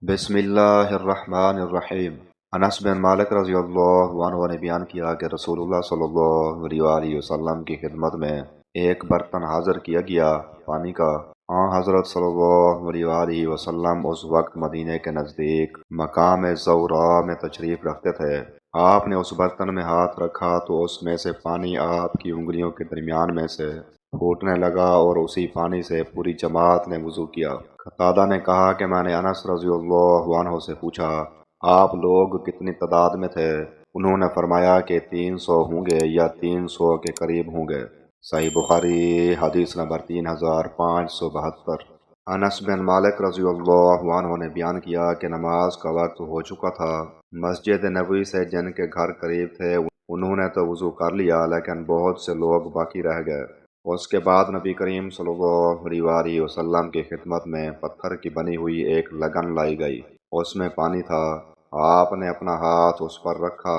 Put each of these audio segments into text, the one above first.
بسم اللہ الرحمن الرحیم۔ انس بن مالک رضی اللہ عنہ نے بیان کیا کہ رسول اللہ صلی اللہ علیہ وآلہ وسلم کی خدمت میں ایک برتن حاضر کیا گیا پانی کا۔ حضرت صلی اللہ علیہ وآلہ وسلم اس وقت مدینے کے نزدیک مقام زورا میں تشریف رکھتے تھے۔ آپ نے اس برتن میں ہاتھ رکھا تو اس میں سے پانی آپ کی انگلیوں کے درمیان میں سے پھوٹنے لگا اور اسی پانی سے پوری جماعت نے وضو کیا۔ قتادہ نے کہا کہ میں نے انس رضی اللہ عنہ سے پوچھا، آپ لوگ کتنی تعداد میں تھے؟ انہوں نے فرمایا کہ 300 ہوں گے یا 300 کے قریب ہوں گے۔ صحیح بخاری حدیث نمبر 3572۔ انس بن مالک رضی اللہ عنہ نے بیان کیا کہ نماز کا وقت ہو چکا تھا۔ مسجد نبوی سے جن کے گھر قریب تھے انہوں نے تو وضو کر لیا، لیکن بہت سے لوگ باقی رہ گئے۔ اس کے بعد نبی کریم صلی اللہ علیہ وآلہ وسلم کی خدمت میں پتھر کی بنی ہوئی ایک لگن لائی گئی۔ اس میں پانی تھا۔ آپ نے اپنا ہاتھ اس پر رکھا،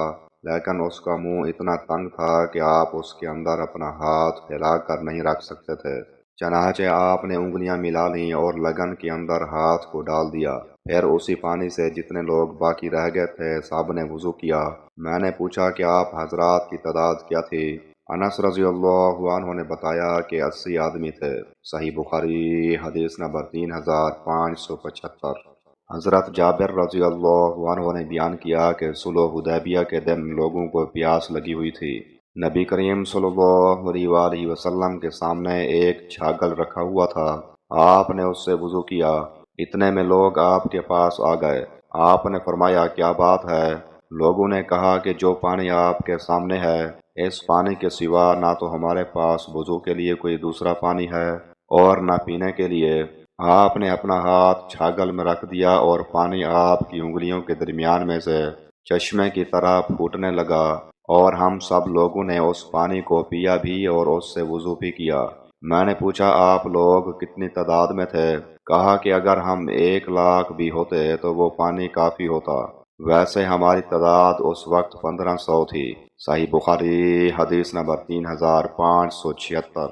لیکن اس کا منہ اتنا تنگ تھا کہ آپ اس کے اندر اپنا ہاتھ پھیلا کر نہیں رکھ سکتے تھے۔ چنانچہ آپ نے انگلیاں ملا لیں اور لگن کے اندر ہاتھ کو ڈال دیا۔ پھر اسی پانی سے جتنے لوگ باقی رہ گئے تھے سب نے وضو کیا۔ میں نے پوچھا کہ آپ حضرات کی تعداد کیا تھی؟ انس رضی اللہ عنہ نے بتایا کہ 80 آدمی تھے۔ صحیح بخاری حدیث نمبر 3575۔ حضرت جابر رضی اللہ عنہ نے بیان کیا کہ صلح حدیبیہ کے دن لوگوں کو پیاس لگی ہوئی تھی۔ نبی کریم صلی اللہ علیہ وآلہ وسلم کے سامنے ایک چھاگل رکھا ہوا تھا۔ آپ نے اس سے وضو کیا۔ اتنے میں لوگ آپ کے پاس آ گئے۔ آپ نے فرمایا کیا بات ہے؟ لوگوں نے کہا کہ جو پانی آپ کے سامنے ہے اس پانی کے سوا نہ تو ہمارے پاس وضو کے لیے کوئی دوسرا پانی ہے اور نہ پینے کے لیے۔ آپ نے اپنا ہاتھ چھاگل میں رکھ دیا اور پانی آپ کی انگلیوں کے درمیان میں سے چشمے کی طرح پھوٹنے لگا، اور ہم سب لوگوں نے اس پانی کو پیا بھی اور اس سے وضو بھی کیا۔ میں نے پوچھا آپ لوگ کتنی تعداد میں تھے؟ کہا کہ اگر ہم 1,00,000 بھی ہوتے تو وہ پانی کافی ہوتا۔ ویسے ہماری تعداد اس وقت 1500 تھی۔ صحیح بخاری حدیث نمبر 3576۔